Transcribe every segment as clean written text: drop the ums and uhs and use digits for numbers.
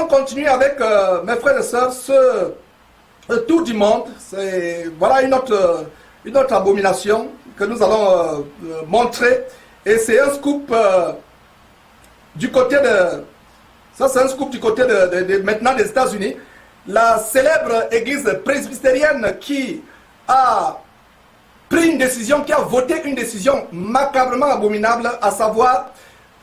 continuer avec mes frères et sœurs ce tour du monde. Voilà une autre abomination que nous allons montrer. Et c'est un scoop du côté de... Ça, c'est un scoop du côté maintenant des États-Unis. La célèbre église presbytérienne qui a pris une décision, qui a voté une décision macabrement abominable, à savoir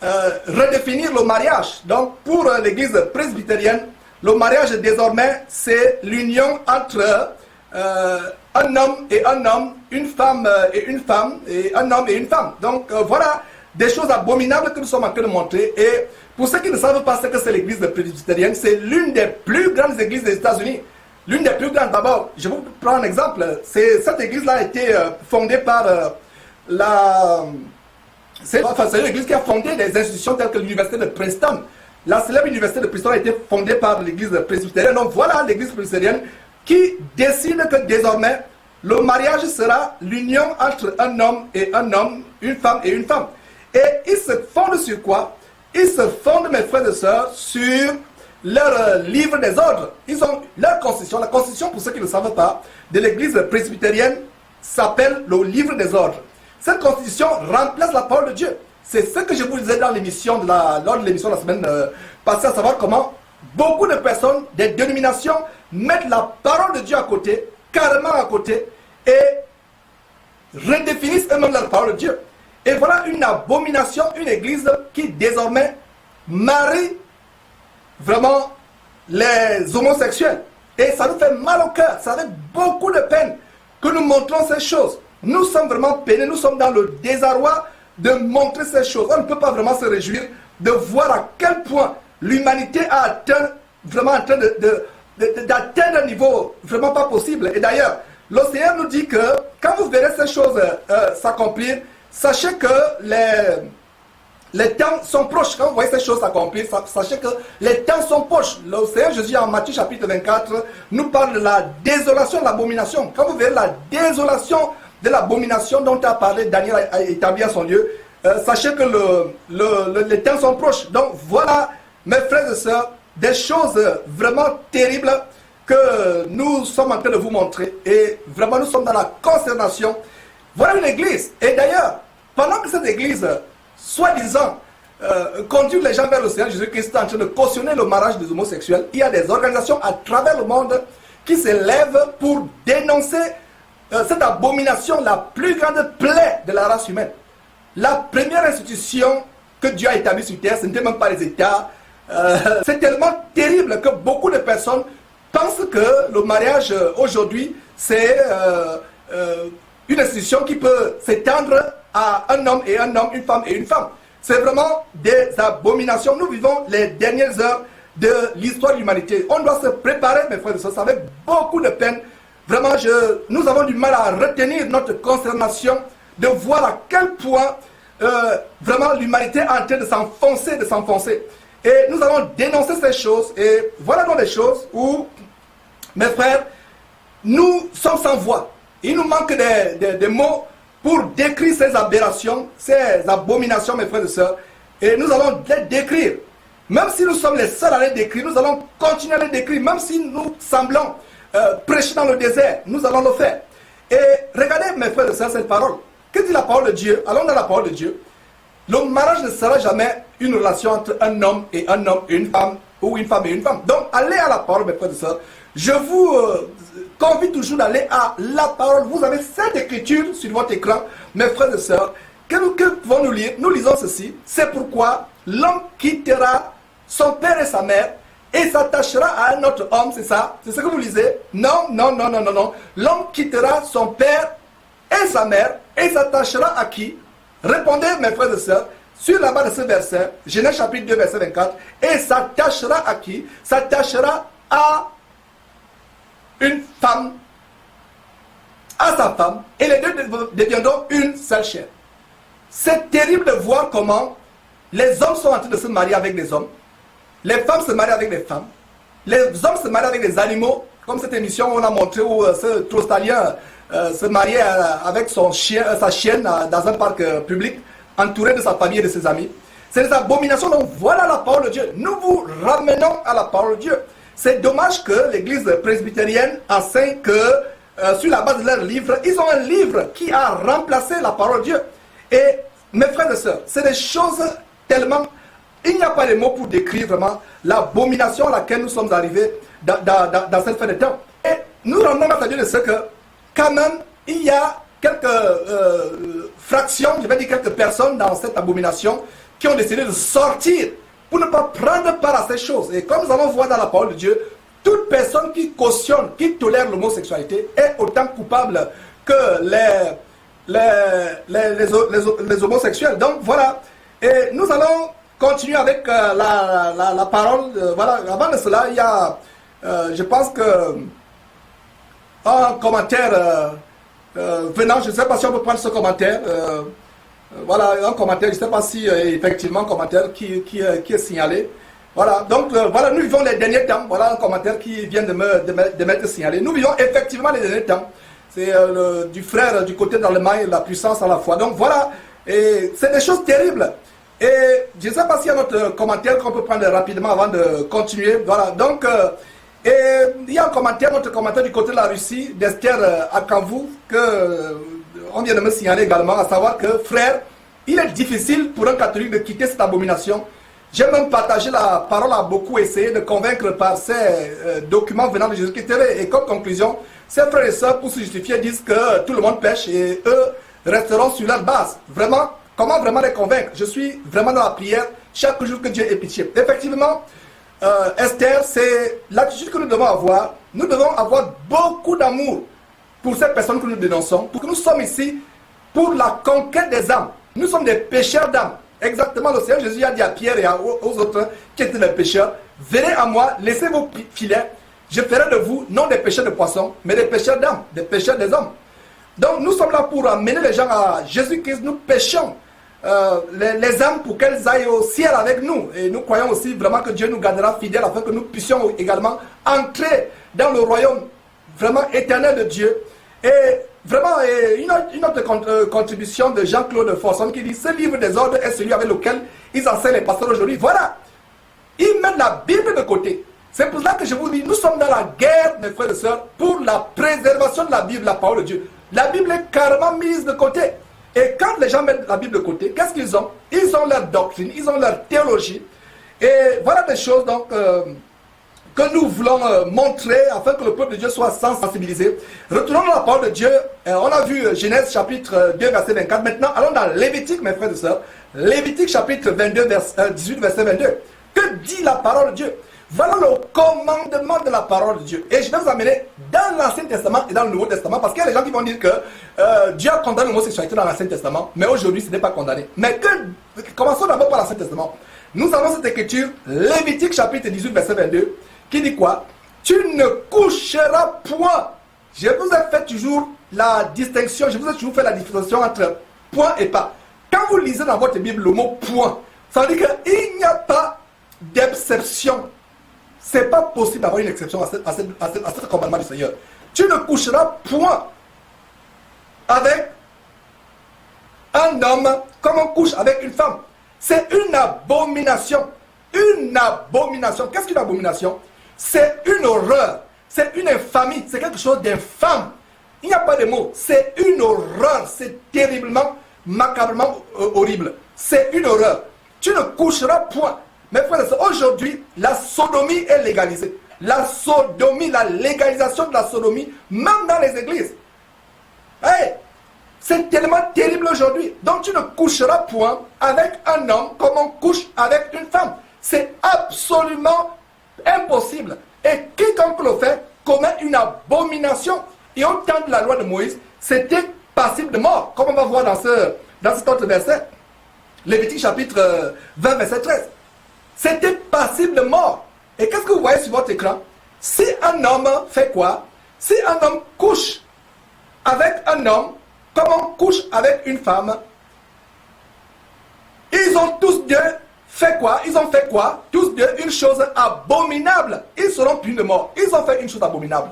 redéfinir le mariage. Donc, pour l'église presbytérienne, le mariage désormais, c'est l'union entre un homme et un homme, une femme et une femme, et un homme et une femme. Donc, voilà des choses abominables que nous sommes en train de montrer. Et pour ceux qui ne savent pas ce que c'est l'église presbytérienne, c'est l'une des plus grandes églises des États-Unis. L'une des plus grandes. D'abord, je vous prends un exemple. Cette église-là a été fondée par c'est une église qui a fondé des institutions telles que l'université de Princeton. La célèbre université de Princeton a été fondée par l'église presbytérienne. Donc voilà l'église presbytérienne qui décide que désormais, le mariage sera l'union entre un homme et un homme, une femme et une femme. Et ils se fondent sur quoi? Ils se fondent, mes frères et sœurs, sur leur livre des ordres. Ils ont leur constitution. La constitution, pour ceux qui ne le savent pas, de l'église presbytérienne s'appelle le livre des ordres. Cette constitution remplace la parole de Dieu. C'est ce que je vous disais dans l'émission lors de l'émission de la semaine passée, à savoir comment beaucoup de personnes, des dénominations, mettent la parole de Dieu à côté, carrément à côté, et redéfinissent eux-mêmes la parole de Dieu. Et voilà une abomination, une église qui désormais marie vraiment les homosexuels. Et ça nous fait mal au cœur, ça fait beaucoup de peine que nous montrons ces choses. Nous sommes vraiment peinés, nous sommes dans le désarroi de montrer ces choses. On ne peut pas vraiment se réjouir de voir à quel point l'humanité a atteint, vraiment en train d'atteindre un niveau vraiment pas possible. Et d'ailleurs, l'océan nous dit que quand vous verrez ces choses s'accomplir, sachez que les temps sont proches. Quand vous voyez ces choses s'accomplir, sachez que les temps sont proches. L'océan, Jésus en Matthieu chapitre 24, nous parle de la désolation, de l'abomination. Quand vous verrez la désolation de l'abomination dont a parlé Daniel a établi à son lieu, sachez que les temps sont proches. Donc voilà, mes frères et sœurs, des choses vraiment terribles que nous sommes en train de vous montrer. Et vraiment, nous sommes dans la consternation. Voilà une église. Et d'ailleurs, pendant que cette église, soi-disant, conduit les gens vers l'océan, Jésus-Christ est en train de cautionner le mariage des homosexuels, il y a des organisations à travers le monde qui s'élèvent pour dénoncer cette abomination, la plus grande plaie de la race humaine. La première institution que Dieu a établie sur terre, ce n'était même pas les États. C'est tellement terrible que beaucoup de personnes pensent que le mariage aujourd'hui, c'est une institution qui peut s'étendre à un homme et un homme, une femme et une femme. C'est vraiment des abominations. Nous vivons les dernières heures de l'histoire de l'humanité. On doit se préparer, mes frères et sœurs, avec beaucoup de peine. Vraiment, nous avons du mal à retenir notre consternation de voir à quel point vraiment l'humanité est en train de s'enfoncer, Et nous allons dénoncer ces choses. Et voilà donc les choses où, mes frères, nous sommes sans voix. Il nous manque des mots pour décrire ces aberrations, ces abominations, mes frères et sœurs. Et nous allons les décrire. Même si nous sommes les seuls à les décrire, nous allons continuer à les décrire. Même si nous semblons prêcher dans le désert, nous allons le faire. Et regardez, mes frères et sœurs, cette parole. Que dit la parole de Dieu? Allons dans la parole de Dieu. Le mariage ne sera jamais une relation entre un homme et une femme, ou une femme et une femme. Donc, allez à la parole, mes frères et sœurs. Je vous convie toujours d'aller à la parole. Vous avez cette écriture sur votre écran, mes frères et sœurs. Que pouvons-nous lire? Nous lisons ceci. C'est pourquoi l'homme quittera son père et sa mère et s'attachera à un autre homme, c'est ça? C'est ce que vous lisez? Non. L'homme quittera son père et sa mère et s'attachera à qui? Répondez, mes frères et sœurs, sur la base de ce verset, Genèse chapitre 2, verset 24, et s'attachera à qui? S'attachera à une femme, à sa femme, et les deux deviendront une seule chair. C'est terrible de voir comment les hommes sont en train de se marier avec des hommes, les femmes se marient avec des femmes, les hommes se marient avec des animaux, comme cette émission où on a montré où ce Trostalien se mariait avec sa chienne dans un parc public, entouré de sa famille et de ses amis. C'est des abominations. Donc voilà la parole de Dieu. Nous vous ramenons à la parole de Dieu. C'est dommage que l'église presbytérienne enseigne que sur la base de leur livre, ils ont un livre qui a remplacé la parole de Dieu. Et mes frères et sœurs, c'est des choses tellement... Il n'y a pas de mots pour décrire vraiment l'abomination à laquelle nous sommes arrivés dans cette fin de temps. Et nous rendons grâce à Dieu de ce que, quand même, il y a quelques fractions, je vais dire quelques personnes dans cette abomination qui ont décidé de sortir pour ne pas prendre part à ces choses. Et comme nous allons voir dans la parole de Dieu, toute personne qui cautionne, qui tolère l'homosexualité est autant coupable que les homosexuels. Donc voilà, et nous allons continuer avec la parole. Voilà, avant de cela, il y a, je pense que, un commentaire venant, je ne sais pas si on peut prendre ce commentaire. Voilà, un commentaire, je ne sais pas si effectivement un commentaire qui est signalé. Voilà, donc voilà, nous vivons les derniers temps. Voilà un commentaire qui vient de m'être signalé. Nous vivons effectivement les derniers temps. C'est du frère du côté d'Allemagne, la puissance à la fois. Donc voilà, et c'est des choses terribles. Et je ne sais pas s'il y a notre commentaire qu'on peut prendre rapidement avant de continuer. Voilà, donc et il y a un commentaire, notre commentaire du côté de la Russie, d'Esther Akanvou, que on vient de me signaler également, à savoir que, frère, il est difficile pour un catholique de quitter cette abomination. J'ai même partagé la parole, à beaucoup essayé de convaincre par ces documents venant de Jésus-Christ. Et comme conclusion, ces frères et sœurs, pour se justifier, disent que tout le monde pêche et eux resteront sur leur base. Vraiment, comment vraiment les convaincre? Je suis vraiment dans la prière chaque jour que Dieu ait pitié. Effectivement, Esther, c'est l'attitude que nous devons avoir. Nous devons avoir beaucoup d'amour pour ces personnes que nous dénonçons, pour que nous sommes ici pour la conquête des âmes. Nous sommes des pécheurs d'âmes. Exactement, le Seigneur Jésus a dit à Pierre et aux autres qui étaient des pécheurs, venez à moi, laissez vos filets, je ferai de vous non des pécheurs de poissons, mais des pécheurs d'âmes, des pécheurs des hommes. Donc nous sommes là pour amener les gens à Jésus-Christ. Nous péchons les âmes pour qu'elles aillent au ciel avec nous. Et nous croyons aussi vraiment que Dieu nous gardera fidèles afin que nous puissions également entrer dans le royaume vraiment éternel de Dieu. Et vraiment, une autre contribution de Jean-Claude Forson qui dit: ce livre des ordres est celui avec lequel ils enseignent les pasteurs aujourd'hui. Voilà, ils mettent la Bible de côté. C'est pour cela que je vous dis, nous sommes dans la guerre, mes frères et sœurs, pour la préservation de la Bible, la parole de Dieu. La Bible est carrément mise de côté. Et quand les gens mettent la Bible de côté, qu'est-ce qu'ils ont? Ils ont leur doctrine, ils ont leur théologie. Et voilà des choses donc que nous voulons montrer afin que le peuple de Dieu soit sensibilisé. Retournons dans la parole de Dieu. On a vu Genèse chapitre 2 verset 24. Maintenant allons dans Lévitique, mes frères et sœurs. Lévitique chapitre 22 18 verset 22. Que dit la parole de Dieu? Voilà le commandement de la parole de Dieu. Et je vais vous amener dans l'Ancien Testament et dans le Nouveau Testament, parce qu'il y a des gens qui vont dire que Dieu a condamné l'homosexualité dans l'Ancien Testament, mais aujourd'hui ce n'est pas condamné. Mais commençons d'abord par l'Ancien Testament. Nous avons cette écriture, Lévitique chapitre 18 verset 22, qui dit quoi? Tu ne coucheras point. Je vous ai fait toujours la distinction, je vous ai toujours fait la distinction entre point et pas. Quand vous lisez dans votre Bible le mot point, ça veut dire qu'il n'y a pas d'exception. C'est pas possible d'avoir une exception à ce commandement du Seigneur. Tu ne coucheras point avec un homme comme on couche avec une femme. C'est une abomination. Une abomination. Qu'est-ce qu'une abomination? C'est une horreur. C'est une infamie. C'est quelque chose d'infâme. Il n'y a pas de mots. C'est une horreur. C'est terriblement, macabrement horrible. C'est une horreur. Tu ne coucheras point. Mes frères et sœurs, aujourd'hui, la sodomie est légalisée. La sodomie, la légalisation de la sodomie, même dans les églises. Hey, c'est tellement terrible aujourd'hui. Donc tu ne coucheras point avec un homme comme on couche avec une femme. C'est absolument impossible. Et quiconque le fait commet une abomination. Et au temps de la loi de Moïse, c'était passible de mort. Comme on va voir dans cet autre verset. Lévitique chapitre 20, verset 13. C'était passible de mort. Et qu'est-ce que vous voyez sur votre écran? Si un homme fait quoi? Si un homme couche avec un homme, comme on couche avec une femme, ils ont tous deux fait quoi? Ils ont fait quoi? Tous deux une chose abominable. Ils seront punis de mort. Ils ont fait une chose abominable.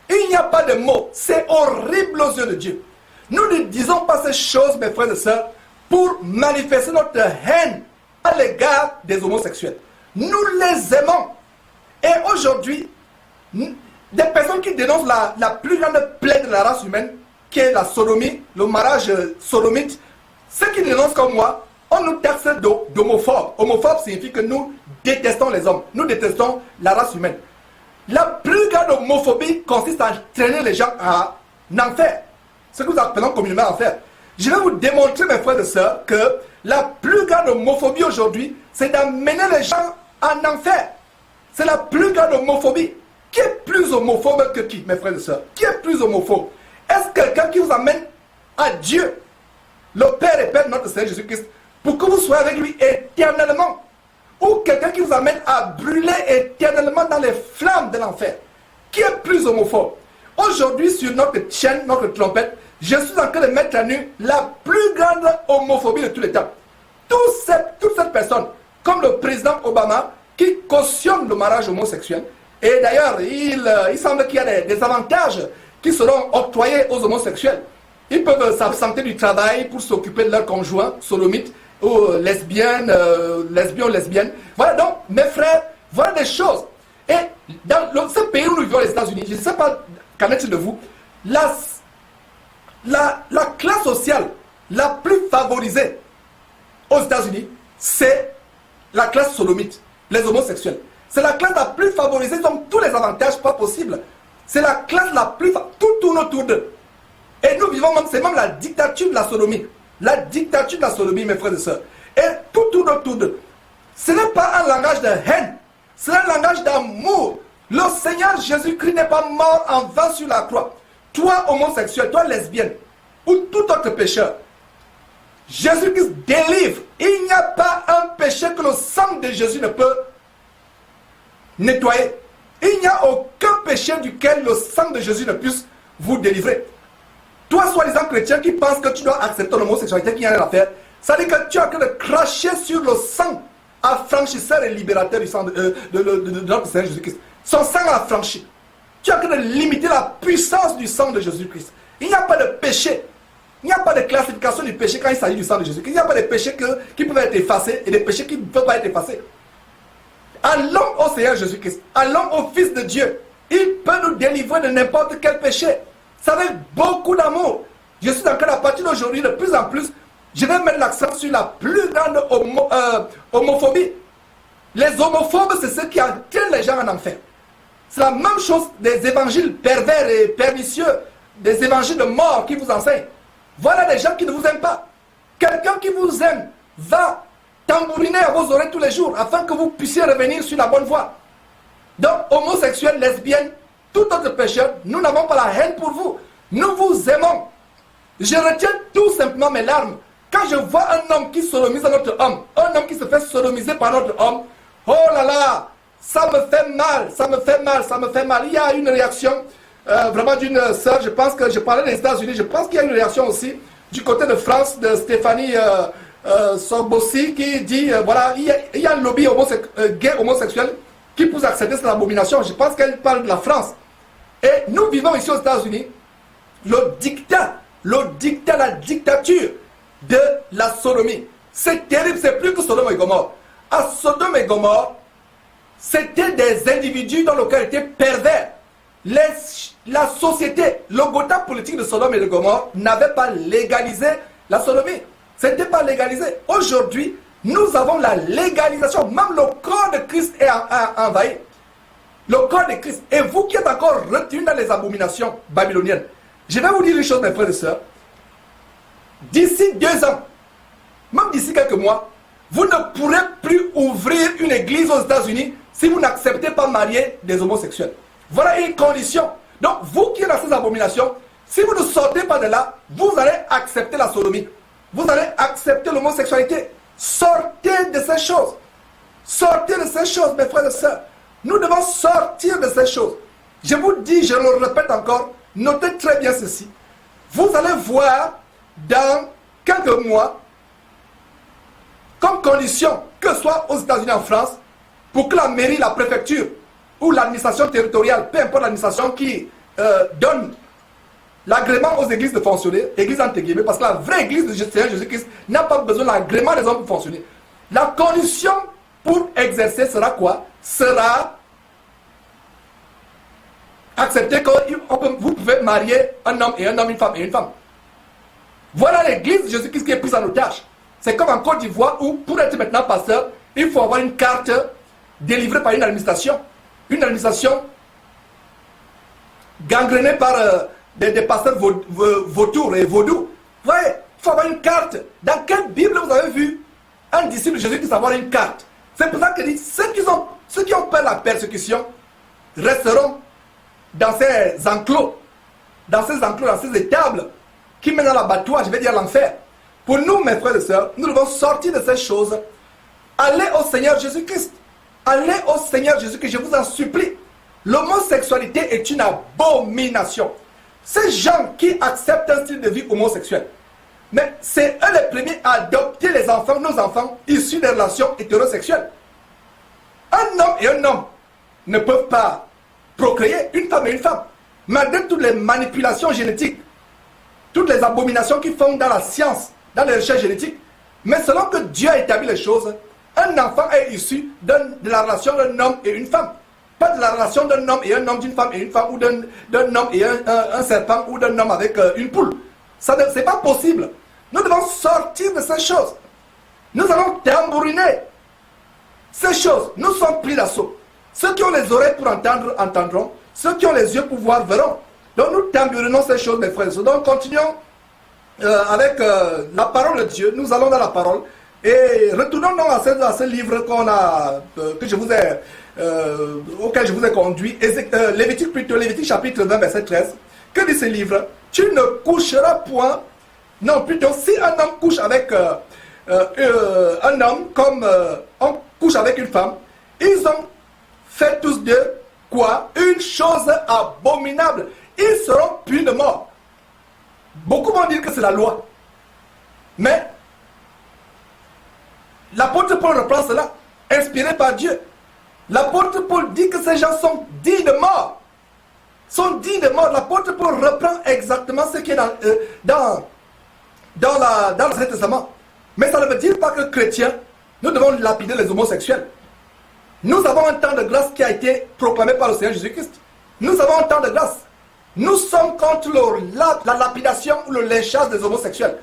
Il n'y a pas de mots. C'est horrible aux yeux de Dieu. Nous ne disons pas ces choses, mes frères et sœurs, pour manifester notre haine à l'égard des homosexuels. Nous les aimons. Et aujourd'hui, des personnes qui dénoncent la plus grande plaie de la race humaine, qui est la sodomie, le mariage sodomite, ceux qui dénoncent comme moi, on nous taxe d'homophobes. Homophobe signifie que nous détestons les hommes, nous détestons la race humaine. La plus grande homophobie consiste à entraîner les gens à en enfer. Ce que nous appelons communément enfer. Je vais vous démontrer, mes frères et sœurs, que la plus grande homophobie aujourd'hui, c'est d'amener les gens en enfer. C'est la plus grande homophobie. Qui est plus homophobe que qui, mes frères et sœurs? Qui est plus homophobe? Est-ce quelqu'un qui vous amène à Dieu, le Père et Père de notre Seigneur Jésus-Christ, pour que vous soyez avec lui éternellement? Ou quelqu'un qui vous amène à brûler éternellement dans les flammes de l'enfer? Qui est plus homophobe? Aujourd'hui, sur notre chaîne, notre trompette, je suis en train de mettre à nu la plus grande homophobie de tous les temps. Toutes ces personnes, comme le président Obama, qui cautionne le mariage homosexuel. Et d'ailleurs, il semble qu'il y a des avantages qui seront octroyés aux homosexuels. Ils peuvent s'absenter du travail pour s'occuper de leur conjoint, sodomite, ou lesbiennes. Voilà donc, mes frères, voilà des choses. Et dans ce pays où nous vivons, les États-Unis, je ne sais pas qu'en est-il de vous, la classe sociale la plus favorisée aux États-Unis, c'est la classe sodomite, les homosexuels. C'est la classe la plus favorisée, ils ont tous les avantages pas possibles. C'est la classe la plus... Tout tourne autour d'eux. Et nous vivons même, c'est même la dictature de la sodomie. La dictature de la sodomie, mes frères et sœurs. Et tout tourne autour d'eux. Ce n'est pas un langage de haine, c'est un langage d'amour. Le Seigneur Jésus-Christ n'est pas mort en vain sur la croix. Toi, homosexuel, toi, lesbienne, ou tout autre pécheur, Jésus-Christ délivre. Il n'y a pas un péché que le sang de Jésus ne peut nettoyer. Il n'y a aucun péché duquel le sang de Jésus ne puisse vous délivrer. Toi, soi-disant chrétien, qui pense que tu dois accepter l'homosexualité, qu'il n'y a rien à faire, ça veut dire que tu es en train de cracher sur le sang affranchisseur et libérateur du sang de notre Seigneur Jésus-Christ. Son sang affranchi. Tu es en train de limiter la puissance du sang de Jésus-Christ. Il n'y a pas de péché. Il n'y a pas de classification du péché quand il s'agit du sang de Jésus-Christ. Il n'y a pas de péchés qui peuvent être effacés et des péchés qui ne peuvent pas être effacés. Allons au Seigneur Jésus-Christ. Allons au Fils de Dieu. Il peut nous délivrer de n'importe quel péché. C'est avec beaucoup d'amour. Je suis en train, à partir d'aujourd'hui, de plus en plus, je vais mettre l'accent sur la plus grande homophobie. Les homophobes, c'est ceux qui entraînent les gens en enfer. C'est la même chose des évangiles pervers et pernicieux, des évangiles de mort qui vous enseignent. Voilà des gens qui ne vous aiment pas. Quelqu'un qui vous aime va tambouriner à vos oreilles tous les jours afin que vous puissiez revenir sur la bonne voie. Donc, homosexuels, lesbiennes, tout autre pécheur, nous n'avons pas la haine pour vous. Nous vous aimons. Je retiens tout simplement mes larmes quand je vois un homme qui sodomise un autre homme, un homme qui se fait sodomiser par notre homme. Oh là là, ça me fait mal, ça me fait mal, ça me fait mal. Il y a une réaction vraiment d'une sœur, je pense que je parlais des États-Unis, je pense qu'il y a une réaction aussi du côté de France, de Stéphanie Sorbossi, qui dit, voilà, il y a un lobby gay homosexuel qui pousse à accéder cette abomination. Je pense qu'elle parle de la France. Et nous vivons ici aux États-Unis le dictat, la dictature de la sodomie. C'est terrible, c'est plus que Sodome et Gomorrhe. À Sodome et Gomorrhe, c'était des individus dans lesquels étaient pervers. La société, le gotha politique de Sodome et de Gomorrhe n'avait pas légalisé la sodomie. Ce n'était pas légalisé. Aujourd'hui, nous avons la légalisation. Même le corps de Christ est envahi. Le corps de Christ. Et vous qui êtes encore retenus dans les abominations babyloniennes, je vais vous dire une chose, mes frères et sœurs. D'ici 2 ans, même d'ici quelques mois, vous ne pourrez plus ouvrir une église aux États-Unis si vous n'acceptez pas marier des homosexuels. Voilà une condition. Donc, vous qui êtes dans ces abominations, si vous ne sortez pas de là, vous allez accepter la sodomie. Vous allez accepter l'homosexualité. Sortez de ces choses. Sortez de ces choses, mes frères et sœurs. Nous devons sortir de ces choses. Je vous dis, je le répète encore, notez très bien ceci. Vous allez voir dans quelques mois, comme condition, que ce soit aux États-Unis, en France, pour que la mairie, la préfecture ou l'administration territoriale, peu importe l'administration qui donne l'agrément aux églises de fonctionner, église entre guillemets, parce que la vraie église de Seigneur Jésus-Christ n'a pas besoin de l'agrément des hommes pour fonctionner. La condition pour exercer sera quoi? Sera accepter que vous pouvez marier un homme, une femme et une femme. Voilà l'église de Jésus-Christ qui est prise en otage. C'est comme en Côte d'Ivoire où, pour être maintenant pasteur, il faut avoir une carte délivrée par une administration. Une administration gangrénée par des pasteurs vautours et vaudous. Vous voyez, il faut avoir une carte. Dans quelle Bible vous avez vu un disciple de Jésus-Christ avoir une carte? C'est pour ça que dit, ceux qui ont peur de la persécution resteront dans ces enclos, dans ces étables qui mènent à l'abattoir, je vais dire l'enfer. Pour nous, mes frères et sœurs, nous devons sortir de ces choses. Allez au Seigneur Jésus-Christ. Allez au Seigneur Jésus-Christ, je vous en supplie. L'homosexualité est une abomination. Ces gens qui acceptent un style de vie homosexuel, mais c'est eux les premiers à adopter les enfants, nos enfants, issus des relations hétérosexuelles. Un homme et un homme ne peuvent pas procréer, une femme et une femme. Malgré toutes les manipulations génétiques, toutes les abominations qu'ils font dans la science, dans les recherches génétiques, mais selon que Dieu a établi les choses, un enfant est issu de la relation d'un homme et une femme. Pas de la relation d'un homme et un homme, d'une femme et une femme, ou d'un homme et un serpent, ou d'un homme avec une poule. Ça n'est pas possible. Nous devons sortir de ces choses. Nous allons tambouriner ces choses. Nous sommes pris d'assaut. Ceux qui ont les oreilles pour entendre, entendront. Ceux qui ont les yeux pour voir, verront. Donc nous tambourinons ces choses, mes frères et sœurs. Donc continuons avec la parole de Dieu. Nous allons dans la parole. Et retournons donc à ce livre auquel je vous ai conduit. Lévitique chapitre 20, verset 13. Que dit ce livre? Tu ne coucheras point. Non, plutôt, si un homme couche avec un homme comme on couche avec une femme, ils ont fait tous deux quoi? Une chose abominable. Ils seront punis de mort. Beaucoup vont dire que c'est la loi. Mais l'apôtre Paul reprend cela, inspiré par Dieu. L'apôtre Paul dit que ces gens sont dignes de mort. Sont dignes de mort. L'apôtre Paul reprend exactement ce qui est dans l'Ancien Testament. Mais ça ne veut dire pas que chrétiens, nous devons lapider les homosexuels. Nous avons un temps de grâce qui a été proclamé par le Seigneur Jésus-Christ. Nous avons un temps de grâce. Nous sommes contre la lapidation ou le lynchage des homosexuels.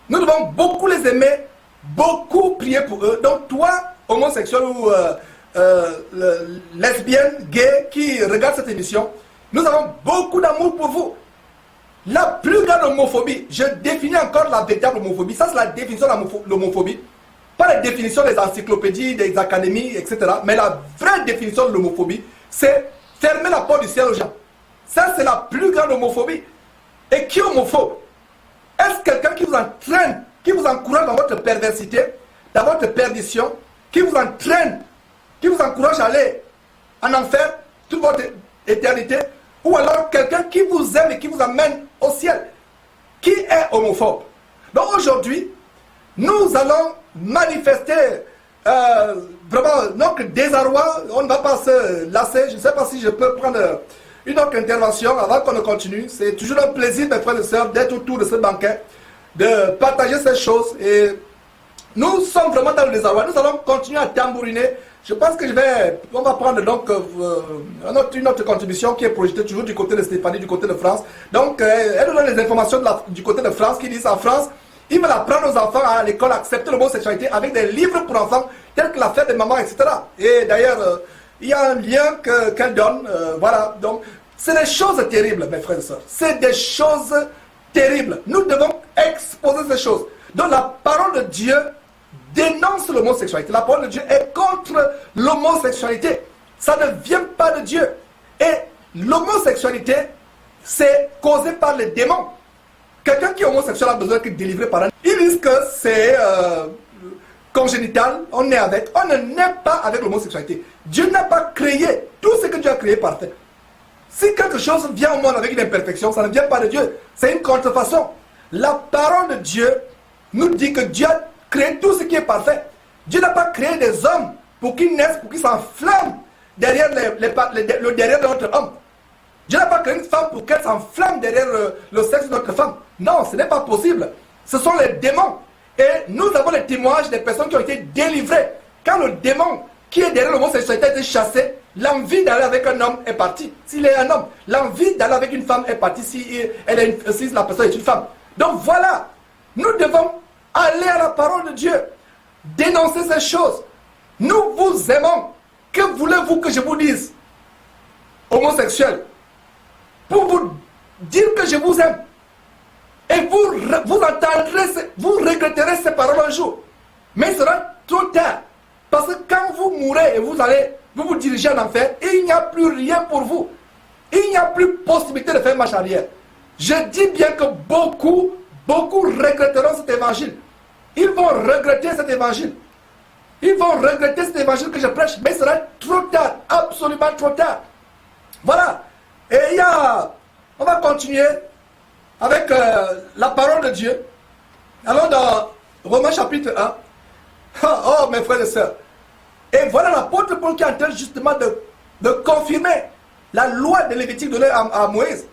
Nous devons beaucoup les aimer, beaucoup prier pour eux. Donc toi, homosexuel ou lesbienne, gay, qui regarde cette émission, nous avons beaucoup d'amour pour vous. La plus grande homophobie, je définis encore la véritable homophobie. Ça, c'est la définition de l'homophobie. Pas la définition des encyclopédies, des académies, etc. Mais la vraie définition de l'homophobie, c'est fermer la porte du ciel aux gens. Ça, c'est la plus grande homophobie. Et qui est homophobe? Est-ce quelqu'un qui vous entraîne, qui vous encourage dans votre perversité, dans votre perdition, qui vous entraîne, qui vous encourage à aller en enfer toute votre éternité? Ou alors quelqu'un qui vous aime et qui vous amène au ciel? Qui est homophobe? Donc aujourd'hui, nous allons manifester vraiment notre désarroi. On ne va pas se lasser. Je ne sais pas si je peux prendre une autre intervention avant qu'on ne continue. C'est toujours un plaisir, mes frères et sœurs, d'être autour de ce banquet, de partager ces choses. Et nous sommes vraiment dans le désarroi. Nous allons continuer à tambouriner. Je pense que on va prendre donc une autre contribution qui est projetée toujours du côté de Stéphanie, du côté de France. Donc, elle nous donne les informations du côté de France qui disent en France, ils veulent apprendre aux enfants à l'école à accepter l'homosexualité avec des livres pour enfants tels que la fête des mamans, etc. Et d'ailleurs, il y a un lien qu'elle donne. Voilà. Donc, c'est des choses terribles, mes frères et sœurs. C'est des choses terribles. Nous devons exposer ces choses. Donc, la parole de Dieu dénonce l'homosexualité. La parole de Dieu est contre l'homosexualité. Ça ne vient pas de Dieu. Et l'homosexualité, c'est causé par les démons. Quelqu'un qui est homosexuel a besoin d'être délivré par un. Ils disent que c'est congénital, on est avec. On ne naît pas avec l'homosexualité. Dieu n'a pas créé tout ce que Dieu a créé parfait. Si quelque chose vient au monde avec une imperfection, ça ne vient pas de Dieu. C'est une contrefaçon. La parole de Dieu nous dit que Dieu a créé tout ce qui est parfait. Dieu n'a pas créé des hommes pour qu'ils naissent, pour qu'ils s'enflamment derrière le derrière de notre homme. Dieu n'a pas créé une femme pour qu'elle s'enflamme derrière le sexe de notre femme. Non, ce n'est pas possible. Ce sont les démons. Et nous avons les témoignages des personnes qui ont été délivrées. Quand le démon qui est derrière l'homosexualité a été chassé, l'envie d'aller avec un homme est partie. S'il est un homme, l'envie d'aller avec une femme est partie si la personne est une femme. Donc voilà, nous devons aller à la parole de Dieu, dénoncer ces choses. Nous vous aimons. Que voulez-vous que je vous dise, homosexuels, pour vous dire que je vous aime? Et vous entendrez, vous regretterez ces paroles un jour. Mais il sera trop tard. Parce que quand vous mourrez et vous allez vous dirigez en enfer, il n'y a plus rien pour vous. Il n'y a plus possibilité de faire marche arrière. Je dis bien que beaucoup regretteront cet évangile. Ils vont regretter cet évangile. Ils vont regretter cet évangile que je prêche, mais il sera trop tard, absolument trop tard. Voilà. Et on va continuer avec la parole de Dieu. Allons dans Romains chapitre 1. Oh, mes frères et sœurs. Et voilà l'apôtre Paul qui est en train justement de confirmer la loi de Lévitique donnée à Moïse.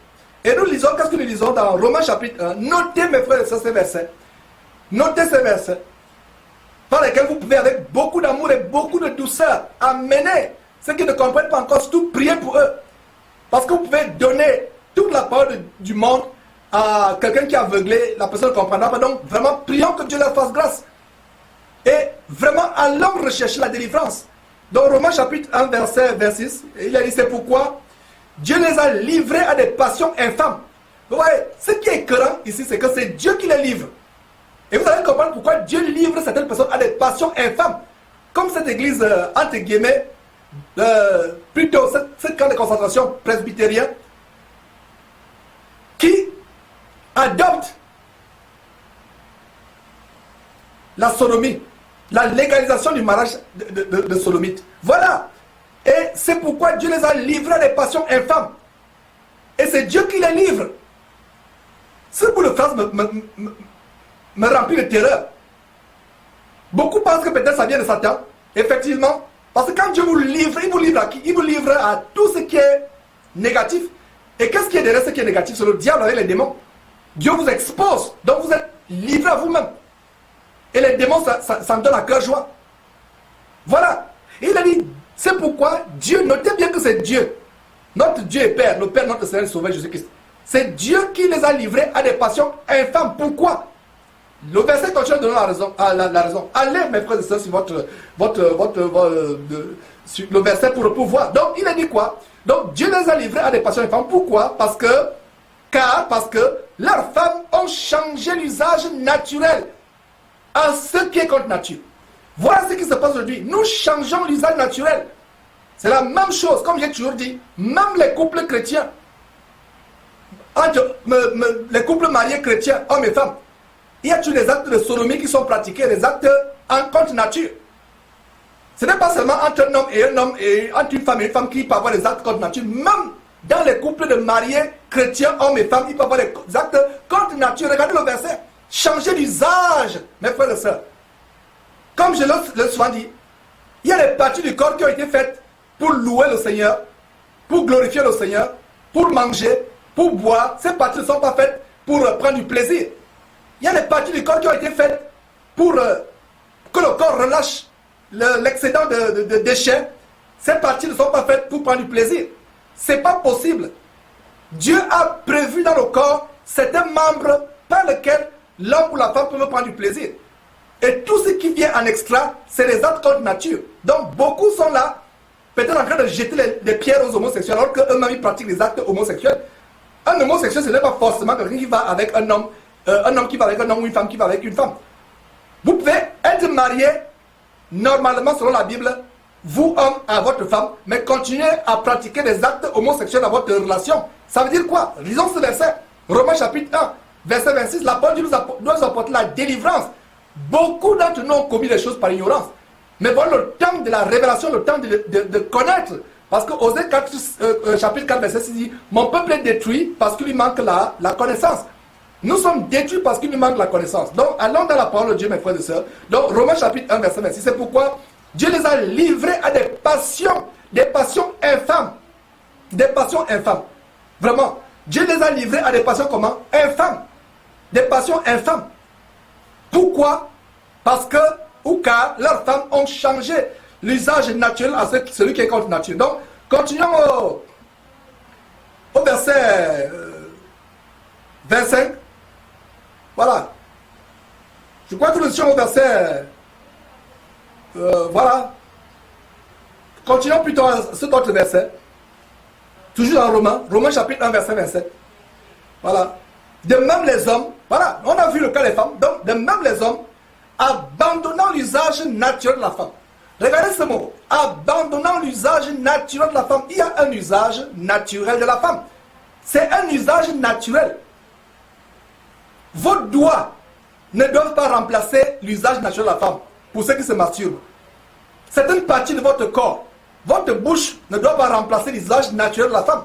Et nous lisons, qu'est-ce que nous lisons dans Romains chapitre 1? Notez, mes frères et sœurs, ces versets. Notez ces versets par lesquels vous pouvez, avec beaucoup d'amour et beaucoup de douceur, amener ceux qui ne comprennent pas encore, surtout prier pour eux. Parce que vous pouvez donner toute la parole du monde à quelqu'un qui est aveuglé, la personne ne comprendra pas. Donc, vraiment, prions que Dieu leur fasse grâce. Et vraiment, allons rechercher la délivrance. Dans Romains chapitre 1, verset 6, il a dit, c'est pourquoi Dieu les a livrés à des passions infâmes. Vous voyez, ce qui est écœurant ici, c'est que c'est Dieu qui les livre. Et vous allez comprendre pourquoi Dieu livre certaines personnes à des passions infâmes. Comme cette église, entre guillemets, plutôt ce camp de concentration presbytérien, qui adopte la sodomie, la légalisation du mariage de sodomites. Voilà. Et c'est pourquoi Dieu les a livrés à des passions infâmes. Et c'est Dieu qui les livre. Ce bout de phrase me remplit de terreur. Beaucoup pensent que peut-être ça vient de Satan. Effectivement. Parce que quand Dieu vous livre, il vous livre à qui? Il vous livre à tout ce qui est négatif. Et qu'est-ce qui est derrière ce qui est négatif? C'est le diable avec les démons. Dieu vous expose. Donc vous êtes livré à vous-même. Et les démons, ça me donne à cœur joie. Voilà. Et il a dit, c'est pourquoi Dieu, notez bien que c'est Dieu. Notre Dieu et Père, le Père, notre Seigneur et Sauveur Jésus-Christ. C'est Dieu qui les a livrés à des passions infâmes. Pourquoi? Le verset continue de donner la raison. Allez, mes frères et sœurs, sur le verset pour voir. Donc, il a dit quoi? Donc, Dieu les a livrés à des passions infâmes. Pourquoi? Parce que leurs femmes ont changé l'usage naturel à ce qui est contre nature. Voilà ce qui se passe aujourd'hui. Nous changeons l'usage naturel. C'est la même chose, comme j'ai toujours dit. Même les couples chrétiens, les couples mariés chrétiens, hommes et femmes, il y a tous les actes de sodomie qui sont pratiqués, des actes en contre nature. Ce n'est pas seulement entre un homme et entre une femme et une femme qui peuvent avoir des actes contre nature. Même dans les couples de mariés chrétiens, hommes et femmes, ils peuvent avoir des actes contre nature. Regardez le verset. Changer l'usage, mes frères et sœurs. Comme je l'ai souvent dit, il y a des parties du corps qui ont été faites pour louer le Seigneur, pour glorifier le Seigneur, pour manger, pour boire. Ces parties ne sont pas faites pour prendre du plaisir. Il y a des parties du corps qui ont été faites pour que le corps relâche l'excédent de déchets. Ces parties ne sont pas faites pour prendre du plaisir. Ce n'est pas possible. Dieu a prévu dans le corps certains membres par lesquels l'homme ou la femme peuvent prendre du plaisir. Et tout ce qui vient en extra, c'est les actes contre nature. Donc beaucoup sont là, peut-être en train de jeter des pierres aux homosexuels, alors qu'eux-mêmes pratiquent des actes homosexuels. Un homosexuel, ce n'est pas forcément quelqu'un qui va avec un homme qui va avec un homme ou une femme qui va avec une femme. Vous pouvez être marié normalement selon la Bible, vous homme à votre femme, mais continuer à pratiquer des actes homosexuels dans votre relation. Ça veut dire quoi? Lisons ce verset. Romains chapitre 1, verset 26. La parole de Dieu doit nous apporter la délivrance. Beaucoup d'entre nous ont commis des choses par ignorance. Mais voilà le temps de la révélation, le temps de connaître. Parce que Osée 4, chapitre 4, verset 6 dit, mon peuple est détruit parce qu'il lui manque la connaissance. Nous sommes détruits parce qu'il nous manque la connaissance. Donc, allons dans la parole de Dieu, mes frères et sœurs. Donc, Romains chapitre 1, verset 26. C'est pourquoi Dieu les a livrés à des passions infâmes. Des passions infâmes. Vraiment. Dieu les a livrés à des passions comment? Infâmes. Des passions infâmes. Pourquoi? Parce que, ou car, leurs femmes ont changé l'usage naturel à celui qui est contre nature. Donc, continuons au verset 25. Voilà. Je crois que nous sommes au verset... voilà. Continuons plutôt à cet autre verset. Toujours dans Romains chapitre 1, verset 27. Voilà. De même les hommes, voilà, on a vu le cas des femmes. Donc, de même les hommes, abandonnant l'usage naturel de la femme. Regardez ce mot. Abandonnant l'usage naturel de la femme. Il y a un usage naturel de la femme. C'est un usage naturel. Vos doigts ne doivent pas remplacer l'usage naturel de la femme. Pour ceux qui se masturbent. C'est une partie de votre corps. Votre bouche ne doit pas remplacer l'usage naturel de la femme.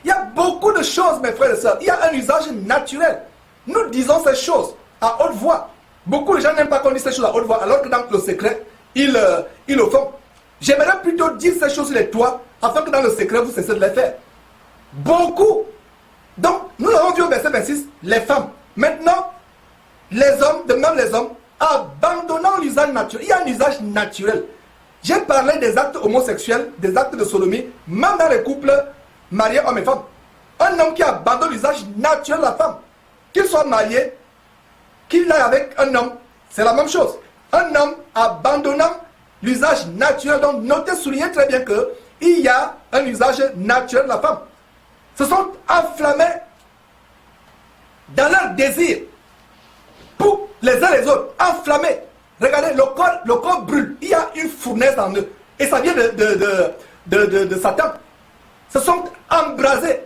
Il y a beaucoup de choses, mes frères et sœurs. Il y a un usage naturel. Nous disons ces choses à haute voix. Beaucoup de gens n'aiment pas qu'on dise ces choses à haute voix, alors que dans le secret, ils le font. J'aimerais plutôt dire ces choses sur les toits, afin que dans le secret, vous cessez de les faire. Beaucoup. Donc, nous l'avons vu au verset 26, les femmes. Maintenant, les hommes, de même les hommes, abandonnant l'usage naturel. Il y a un usage naturel. J'ai parlé des actes homosexuels, des actes de sodomie, même dans les couples mariés hommes et femmes. Un homme qui abandonne l'usage naturel de la femme, qu'il soit marié, qu'il aille avec un homme, c'est la même chose. Un homme abandonnant l'usage naturel. Donc notez, soulignez très bien qu'il y a un usage naturel de la femme. Se sont enflammés dans leur désir pour les uns les autres, enflammés. Regardez, le corps brûle. Il y a une fournaise en eux. Et ça vient de Satan. Se sont embrasés,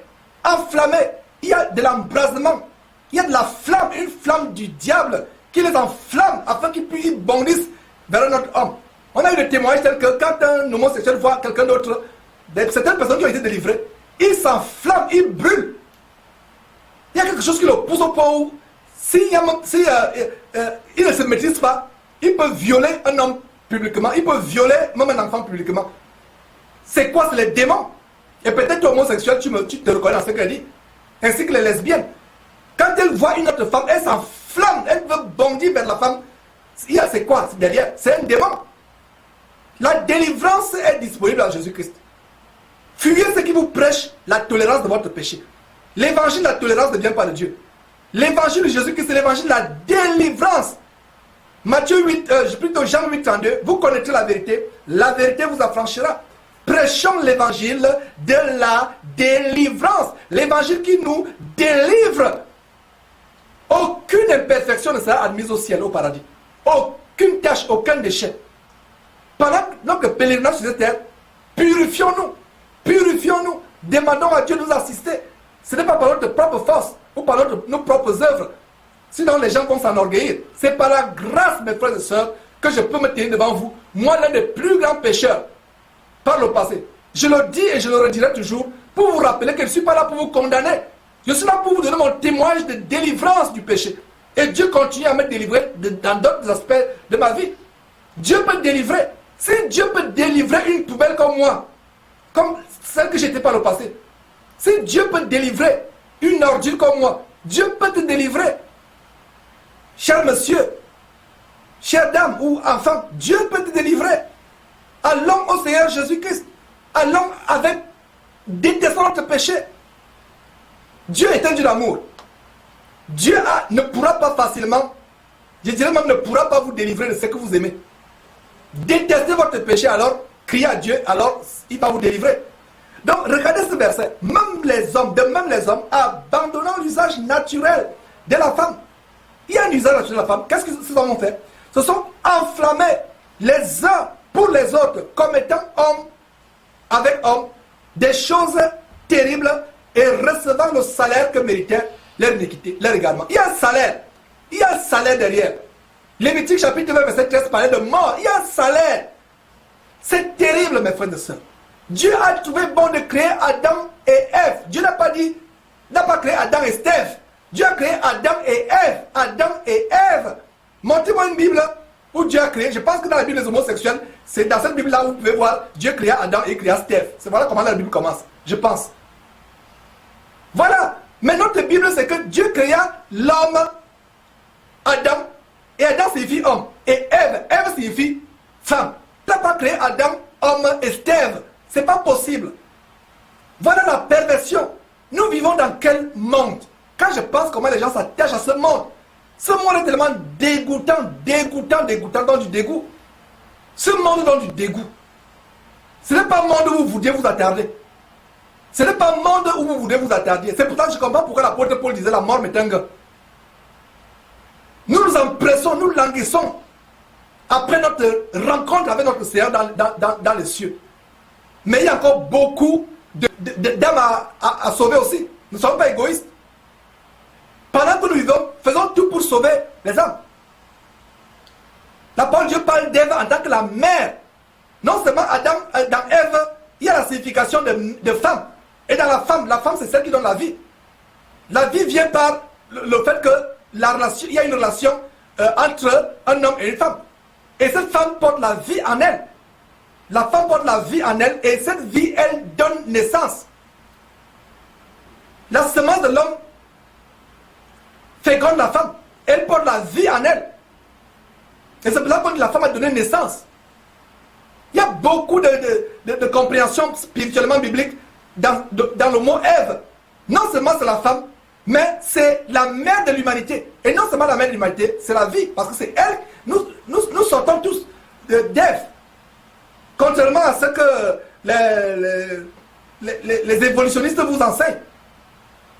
enflammés. Il y a de l'embrasement. Il y a de la flamme, une flamme du diable qui les enflamme afin qu'ils bondissent vers un autre homme. On a eu des témoignages tels que quand un homosexuel voit quelqu'un d'autre, certaines personnes qui ont été délivrées, il s'enflamme, il brûle. Il y a quelque chose qui le pousse au point où, il ne se maîtrise pas, il peut violer un homme publiquement, il peut violer même un enfant publiquement. C'est quoi? C'est les démons. Et peut-être homosexuel, tu te reconnais dans ce qu'elle dit. Ainsi que les lesbiennes. Quand elle voit une autre femme, elle s'enflamme, elle veut bondir vers la femme. C'est quoi derrière? C'est un démon. La délivrance est disponible en Jésus-Christ. Fuyez ceux qui vous prêchent la tolérance de votre péché. L'évangile de la tolérance ne vient pas de Dieu. L'évangile de Jésus-Christ, c'est l'évangile de la délivrance. Matthieu 8, plutôt Jean 8, 32, vous connaîtrez la vérité vous affranchira. Prêchons l'évangile de la délivrance. L'évangile qui nous délivre. Aucune imperfection ne sera admise au ciel, au paradis. Aucune tâche, aucun déchet. Pendant notre pèlerinage sur cette terre, purifions-nous. Purifions-nous. Demandons à Dieu de nous assister. Ce n'est pas par notre propre force ou par nos propres œuvres. Sinon, les gens vont s'enorgueillir. C'est par la grâce, mes frères et sœurs, que je peux me tenir devant vous. Moi, l'un des plus grands pécheurs par le passé. Je le dis et je le redirai toujours pour vous rappeler que je ne suis pas là pour vous condamner. Je suis là pour vous donner mon témoignage de délivrance du péché. Et Dieu continue à me délivrer dans d'autres aspects de ma vie. Dieu peut délivrer. Si Dieu peut délivrer une poubelle comme moi, comme celle que j'étais par le passé, si Dieu peut délivrer une ordure comme moi, Dieu peut te délivrer. Cher monsieur, chère dame ou enfant, Dieu peut te délivrer. Allons au Seigneur Jésus-Christ. Allons avec détestant notre péché. Dieu est un Dieu d'amour. Dieu ne pourra pas facilement, je dirais même ne pourra pas vous délivrer de ce que vous aimez. Détestez votre péché, alors criez à Dieu, alors il va vous délivrer. Donc regardez ce verset. Même les hommes, de même les hommes, abandonnant l'usage naturel de la femme. Il y a un usage naturel de la femme. Qu'est-ce que ces hommes ont fait? Se sont enflammés les uns pour les autres, comme étant hommes avec hommes, des choses terribles et recevant le salaire que méritait leur iniquité, leur égarement. Il y a un salaire. Il y a un salaire derrière. Lévitique chapitre 20, verset 13 parlait de mort. Il y a un salaire. C'est terrible, mes frères et sœurs. Dieu a trouvé bon de créer Adam et Ève. Dieu n'a pas dit, n'a pas créé Adam et Steph. Dieu a créé Adam et Ève. Adam et Ève. Montrez-moi une Bible où Dieu a créé. Je pense que dans la Bible des homosexuels, c'est dans cette Bible-là où vous pouvez voir Dieu créa Adam et créa Steph. C'est voilà comment la Bible commence. Je pense. Voilà. Mais notre Bible, c'est que Dieu créa l'homme, Adam, Et Adam signifie homme. Et Ève, Ève signifie femme. Tu n'as pas créé Adam, homme et Stève. Ce n'est pas possible. Voilà la perversion. Nous vivons dans quel monde? Quand je pense comment les gens s'attachent à ce monde est tellement dégoûtant, dans du dégoût. Ce monde dans du dégoût. Ce n'est pas un monde où vous vouliez vous attarder. Ce n'est pas un monde où vous voulez vous attarder. C'est pourtant que je comprends pourquoi l'apôtre Paul disait la mort m'est un gars. Nous nous empressons, nous languissons après notre rencontre avec notre Seigneur dans les cieux. Mais il y a encore beaucoup d'âmes à sauver aussi. Nous ne sommes pas égoïstes. Pendant que nous vivons, faisons tout pour sauver les âmes. La parole de Dieu parle d'Ève en tant que la mère. Non seulement dans Ève, il y a la signification de femme. Et dans la femme c'est celle qui donne la vie. La vie vient par le fait que il y a une relation entre un homme et une femme. Et cette femme porte la vie en elle. La femme porte la vie en elle et cette vie, elle donne naissance. La semence de l'homme féconde la femme. Elle porte la vie en elle. Et c'est pour ça que la femme a donné naissance. Il y a beaucoup de compréhension spirituellement biblique dans le mot Ève. Non seulement c'est la femme, mais c'est la mère de l'humanité. Et non seulement la mère de l'humanité, c'est la vie. Parce que c'est elle, nous sortons tous d'Ève. Contrairement à ce que les évolutionnistes vous enseignent.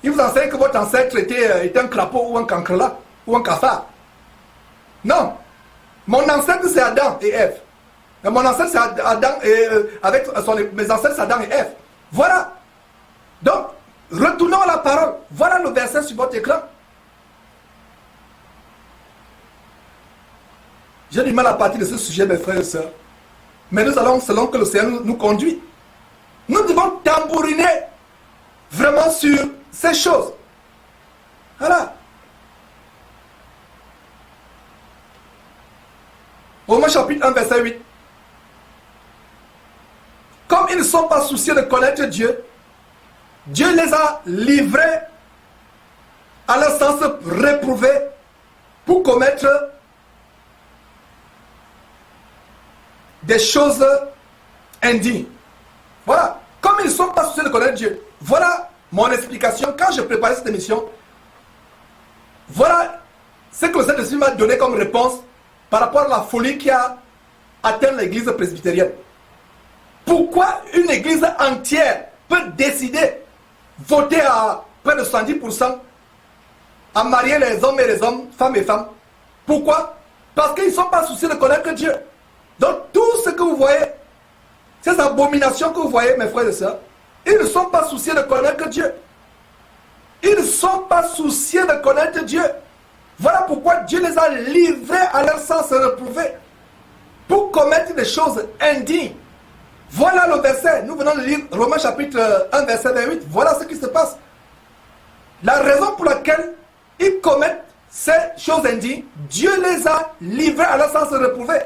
Ils vous enseignent que votre ancêtre était un crapaud ou un cancrelat ou un cafard. Non. Mon ancêtre c'est Adam et Ève. Mon ancêtre c'est Adam et mes ancêtres c'est Adam et Ève. Voilà. Donc, retournons à la parole. Voilà le verset sur votre écran. J'ai du mal à partir de ce sujet, mes frères et sœurs. Mais nous allons, selon que le Seigneur nous conduit. Nous devons tambouriner vraiment sur ces choses. Voilà. Romains chapitre 1, verset 8. Comme ils ne sont pas soucieux de connaître Dieu, Dieu les a livrés à leur sens réprouvé pour commettre des choses indignes. Voilà. Comme ils ne sont pas soucieux de connaître Dieu. Voilà mon explication. Quand je préparais cette émission, voilà ce que le Saint-Esprit m'a donné comme réponse par rapport à la folie qui a atteint l'église presbytérienne. Pourquoi une église entière peut décider, voter à près de 70% à marier les hommes et les hommes, femmes et femmes? Pourquoi? Parce qu'ils ne sont pas soucieux de connaître Dieu. Donc tout ce que vous voyez, ces abominations que vous voyez, mes frères et sœurs, ils ne sont pas soucieux de connaître Dieu. Ils ne sont pas soucieux de connaître Dieu. Voilà pourquoi Dieu les a livrés à leur sens réprouvé pour commettre des choses indignes. Voilà le verset. Nous venons de lire Romains chapitre 1, verset 28. Voilà ce qui se passe. La raison pour laquelle ils commettent ces choses indignes, Dieu les a livrés à leur sens réprouvé.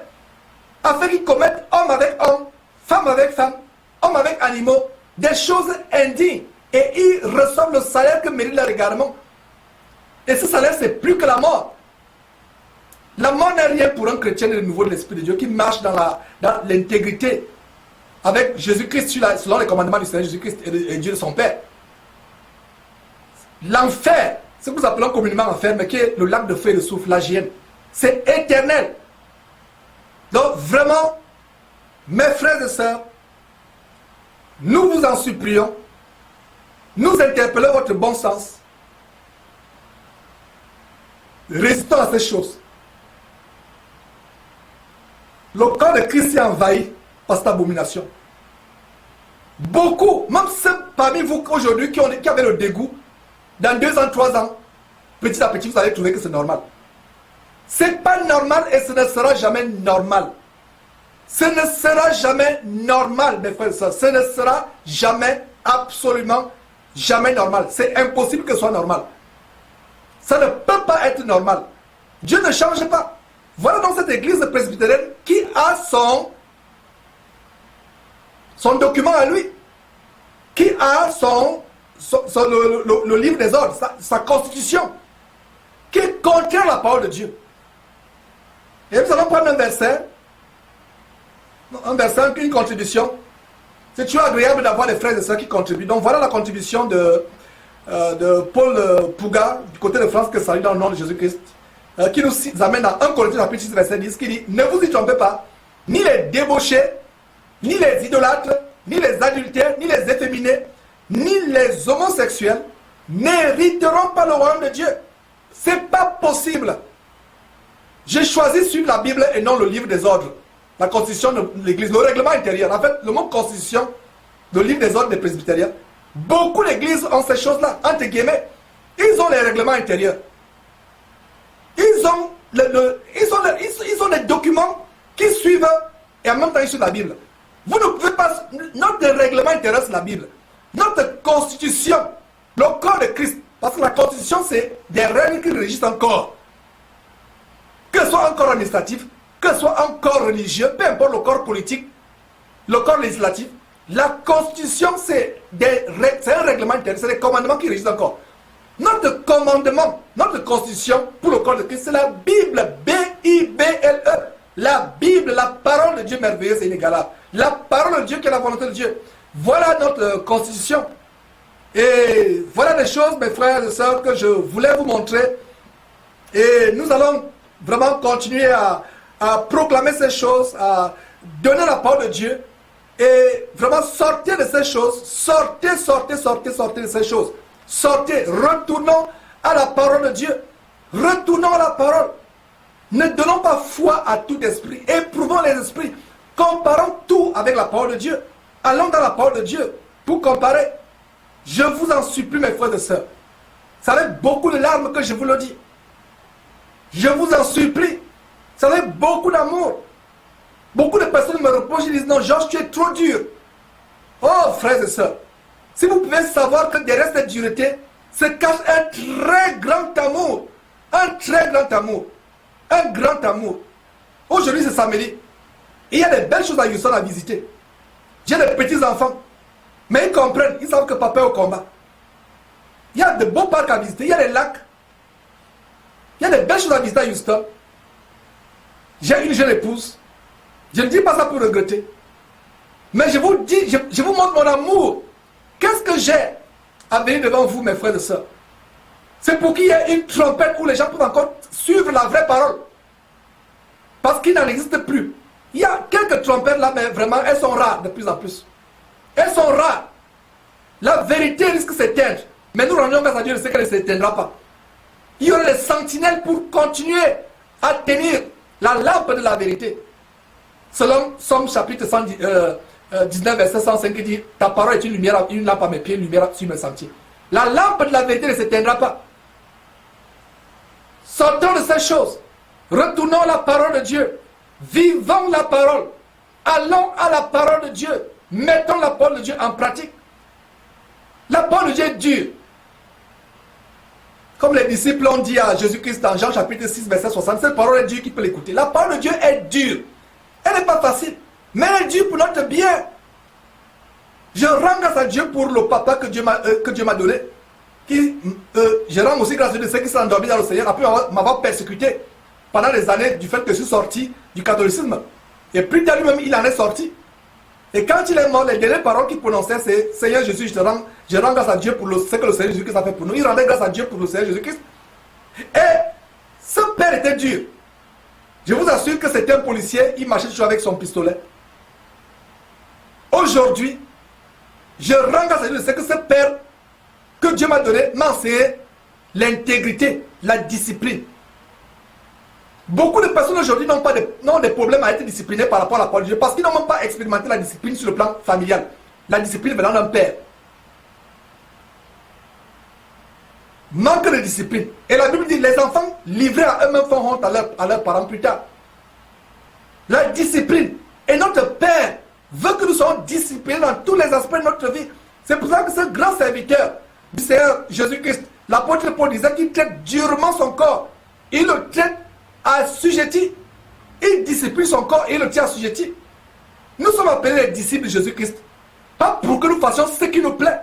Afin qu'ils commettent homme avec homme, femme avec femme, homme avec animaux, des choses indignes. Et ils reçoivent le salaire que mérite leur égarement. Et ce salaire, c'est plus que la mort. La mort n'est rien pour un chrétien de nouveau de l'Esprit de Dieu qui marche dans l'intégrité avec Jésus-Christ selon les commandements du Seigneur Jésus-Christ et Dieu de son Père. L'enfer, ce que nous appelons communément enfer, mais qui est le lac de feu et de soufre, la hyène, c'est éternel. Donc vraiment, mes frères et sœurs, nous vous en supplions, nous interpellons votre bon sens. Résistons à ces choses. Le corps de Christ est envahi par cette abomination. Beaucoup, même ceux parmi vous aujourd'hui qui avaient le dégoût, dans 2 ans, 3 ans, petit à petit, vous allez trouver que c'est normal. Ce n'est pas normal et ce ne sera jamais normal. Ce ne sera jamais normal, mes frères et sœurs. Ce ne sera jamais, absolument jamais normal. C'est impossible que ce soit normal. Ça ne peut pas être normal. Dieu ne change pas. Voilà donc cette église presbytérienne qui a son document à lui, qui a le livre des ordres, sa constitution, qui est contraire à la parole de Dieu. Et nous allons prendre un verset, une contribution. C'est toujours agréable d'avoir des frères et sœurs qui contribuent. Donc voilà la contribution de Paul Pouga, du côté de France, que salut dans le nom de Jésus-Christ, qui nous amène à 1 Corinthiens chapitre 6, verset 10, qui dit: ne vous y trompez pas, ni les débauchés, ni les idolâtres, ni les adultères, ni les efféminés, ni les homosexuels n'hériteront pas le royaume de Dieu. C'est pas possible. J'ai choisi de suivre la Bible et non le livre des ordres, la constitution de l'église, le règlement intérieur. En fait, le mot constitution, le livre des ordres des presbytériens, beaucoup d'églises ont ces choses-là, entre guillemets. Ils ont les règlements intérieurs. Ils ont les documents qui suivent et en même temps ils suivent la Bible. Vous ne pouvez pas. Notre règlement intérieur, c'est la Bible. Notre constitution, le corps de Christ, parce que la constitution, c'est des règles qui régissent un corps. Que ce soit un corps administratif, que ce soit un corps religieux, peu importe le corps politique, le corps législatif, la constitution, c'est un règlement intérieur, c'est des commandements qui régissent un corps. Notre commandement, notre constitution pour le corps de Christ, c'est la Bible, B-I-B-L-E. La Bible, la parole de Dieu merveilleuse et inégalable. La parole de Dieu qui est la volonté de Dieu. Voilà notre constitution. Et voilà des choses, mes frères et sœurs, que je voulais vous montrer. Et nous allons vraiment continuer à proclamer ces choses, à donner la parole de Dieu. Et vraiment sortir de ces choses. Sortez de ces choses. Sortez, retournons à la parole de Dieu. Retournons à la parole. Ne donnons pas foi à tout esprit. Éprouvons les esprits. Comparons tout avec la parole de Dieu. Allons dans la parole de Dieu pour comparer. Je vous en supplie, mes frères et sœurs. C'est avec beaucoup de larmes que je vous le dis. Je vous en supplie. C'est avec beaucoup d'amour. Beaucoup de personnes me reprochent et disent: non, Georges, tu es trop dur. Oh, frères et sœurs, si vous pouvez savoir que derrière cette dureté se cache un très grand amour. Un très grand amour. Un grand amour. Aujourd'hui, c'est samedi. Il y a des belles choses à Houston à visiter. J'ai des petits-enfants. Mais ils comprennent. Ils savent que papa est au combat. Il y a de beaux parcs à visiter. Il y a des lacs. Il y a des belles choses à visiter à Houston. J'ai une jeune épouse. Je ne dis pas ça pour regretter. Mais je vous dis, je vous montre mon amour. Qu'est-ce que j'ai à venir devant vous, mes frères et sœurs? C'est pour qu'il y ait une trompette où les gens peuvent encore suivre la vraie parole. Parce qu'il n'en existe plus. Il y a quelques trompettes là, mais vraiment, elles sont rares de plus en plus. Elles sont rares. La vérité risque de s'éteindre. Mais nous rendons grâce à Dieu, je sais qu'elle ne s'éteindra pas. Il y aura des sentinelles pour continuer à tenir la lampe de la vérité. Selon Somme chapitre 19, verset 105, qui dit: ta parole est une lumière, une lampe à mes pieds, une lumière sur mes sentiers. La lampe de la vérité ne s'éteindra pas. Sortons de ces choses. Retournons à la parole de Dieu. Vivons la parole. Allons à la parole de Dieu. Mettons la parole de Dieu en pratique. La parole de Dieu est dure. Comme les disciples ont dit à Jésus-Christ dans Jean chapitre 6, verset 60, cette parole est dure, qui peut l'écouter? La parole de Dieu est dure. Elle n'est pas facile, mais elle est dure pour notre bien. Je rends grâce à Dieu pour le papa que Dieu m'a donné. Je rends aussi grâce à Dieu de ceux qui sont endormis dans le Seigneur après m'avoir persécuté pendant des années du fait que je suis sorti du catholicisme. Et plus tard lui-même, il en est sorti. Et quand il est mort, les dernières paroles qu'il prononçait, c'est: Seigneur Jésus, je rends grâce à Dieu pour ce que le Seigneur Jésus-Christ a fait pour nous. Il rendait grâce à Dieu pour le Seigneur Jésus-Christ. Et ce père était dur. Je vous assure que c'était un policier, il marchait toujours avec son pistolet. Aujourd'hui, je rends grâce à Dieu, c'est que ce père que Dieu m'a donné m'a enseigné l'intégrité, la discipline. Beaucoup de personnes aujourd'hui n'ont des problèmes à être disciplinées par rapport à la parole de Dieu parce qu'ils n'ont même pas expérimenté la discipline sur le plan familial. La discipline venant d'un père. Manque de discipline. Et la Bible dit: les enfants livrés à eux-mêmes font honte à leurs parents plus tard. La discipline. Et notre Père veut que nous soyons disciplinés dans tous les aspects de notre vie. C'est pour ça que ce grand serviteur du Seigneur Jésus-Christ, l'apôtre Paul, disait qu'il traite durement son corps. Il le traite assujetti. Il discipline son corps et il le tient assujetti. Nous sommes appelés les disciples de Jésus-Christ. Pas pour que nous fassions ce qui nous plaît.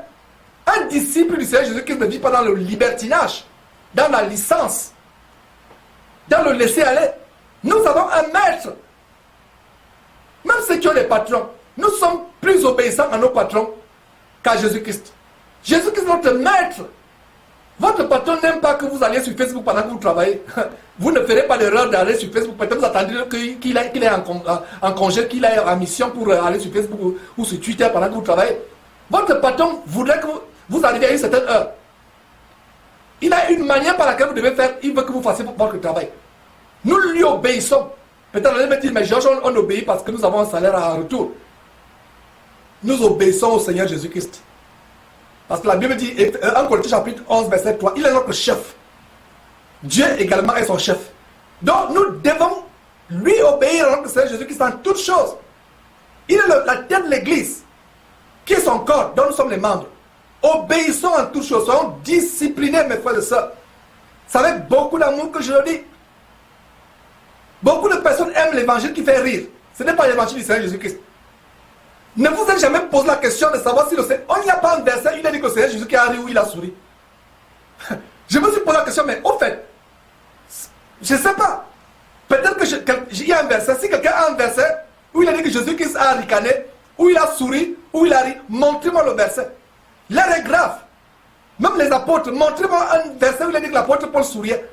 Un disciple du Seigneur Jésus-Christ ne vit pas dans le libertinage, dans la licence, dans le laisser-aller. Nous avons un maître. Même ceux qui ont des patrons, nous sommes plus obéissants à nos patrons qu'à Jésus-Christ. Jésus-Christ est notre maître. Votre patron n'aime pas que vous alliez sur Facebook pendant que vous travaillez. Vous ne ferez pas l'erreur d'aller sur Facebook. Peut-être vous attendez qu'il est en congé, qu'il est en mission pour aller sur Facebook ou sur Twitter pendant que vous travaillez. Votre patron voudrait que vous arriviez à une certaine heure. Il a une manière par laquelle vous devez faire. Il veut que vous fassiez votre travail. Nous lui obéissons. Peut-être on va dire, mais Georges, on obéit parce que nous avons un salaire à retour. Nous obéissons au Seigneur Jésus-Christ. Parce que la Bible dit, 1 Corinthiens chapitre 11, verset 3, il est notre chef. Dieu également est son chef. Donc nous devons lui obéir à notre Seigneur Jésus-Christ en toutes choses. Il est la tête de l'Église, qui est son corps, dont nous sommes les membres. Obéissons en toutes choses, soyons disciplinés, mes frères et sœurs. C'est avec beaucoup d'amour que je le dis. Beaucoup de personnes aiment l'évangile qui fait rire. Ce n'est pas l'évangile du Seigneur Jésus-Christ. Ne vous êtes jamais posé la question de savoir si le Seigneur... On n'y a pas un verset, il a dit que le Seigneur Jésus qui a ri ou il a souri. Je me suis posé la question, mais au fait, je ne sais pas. Peut-être qu'il y a un verset. Si quelqu'un a un verset où il a dit que Jésus-Christ a ricané, où il a souri, où il a ri, montrez-moi le verset. L'air est grave. Même les apôtres, montrez-moi un verset où il a dit que l'apôtre Paul souriait.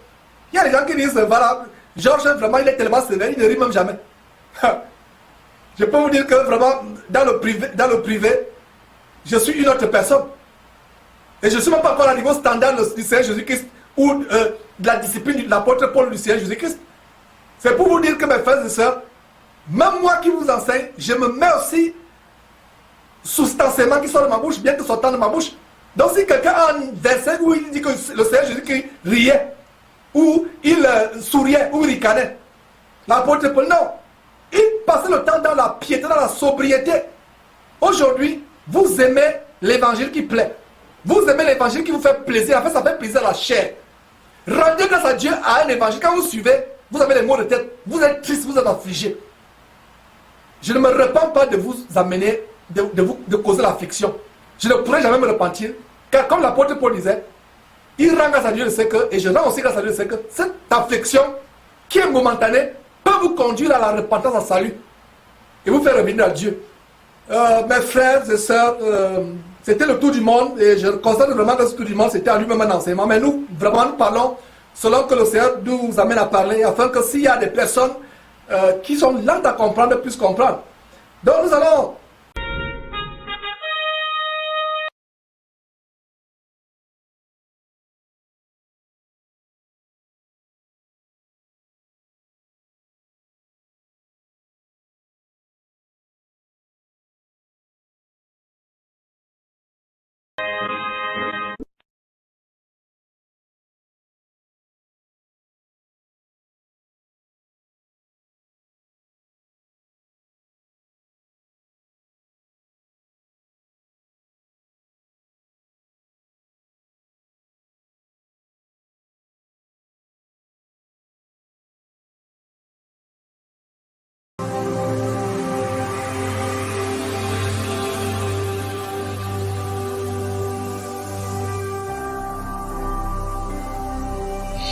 Il y a des gens qui disent, voilà, Georges, vraiment, il est tellement sévère, il ne rit même jamais. Je peux vous dire que vraiment, dans le privé, je suis une autre personne. Et je ne suis même pas encore à niveau standard du Seigneur Jésus-Christ ou de la discipline de l'apôtre Paul du Seigneur Jésus-Christ. C'est pour vous dire que mes frères et sœurs, même moi qui vous enseigne, je me mets aussi sous cet enseignement qui sort de ma bouche, bien que sortant de ma bouche. Donc si quelqu'un a un verset où il dit que le Seigneur Jésus-Christ riait, ou il souriait, ou il ricanait, l'apôtre Paul, non. Il passait le temps dans la piété, dans la sobriété. Aujourd'hui, vous aimez l'évangile qui plaît. Vous aimez l'évangile qui vous fait plaisir. En fait, ça fait plaisir à la chair. Rendez grâce à Dieu à un évangile. Quand vous suivez, vous avez les maux de tête. Vous êtes triste, vous êtes affligé. Je ne me repens pas de vous amener, de causer l'affliction. Je ne pourrai jamais me repentir. Car comme l'apôtre Paul disait, il rend grâce à Dieu de ce que, et je rends aussi grâce à Dieu de ce que, cette affliction qui est momentanée, peut vous conduire à la repentance, à salut, et vous faire revenir à Dieu. Mes frères et sœurs, c'était le tour du monde, et je constate vraiment que ce tour du monde, c'était à lui-même un enseignement. Mais nous, vraiment, nous parlons selon que le Seigneur nous amène à parler, afin que s'il y a des personnes qui sont lentes à comprendre, puissent comprendre. Donc nous allons...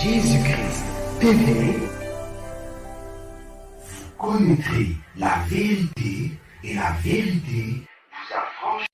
Jésus-Christ TV, vous connaîtrez la vérité et la vérité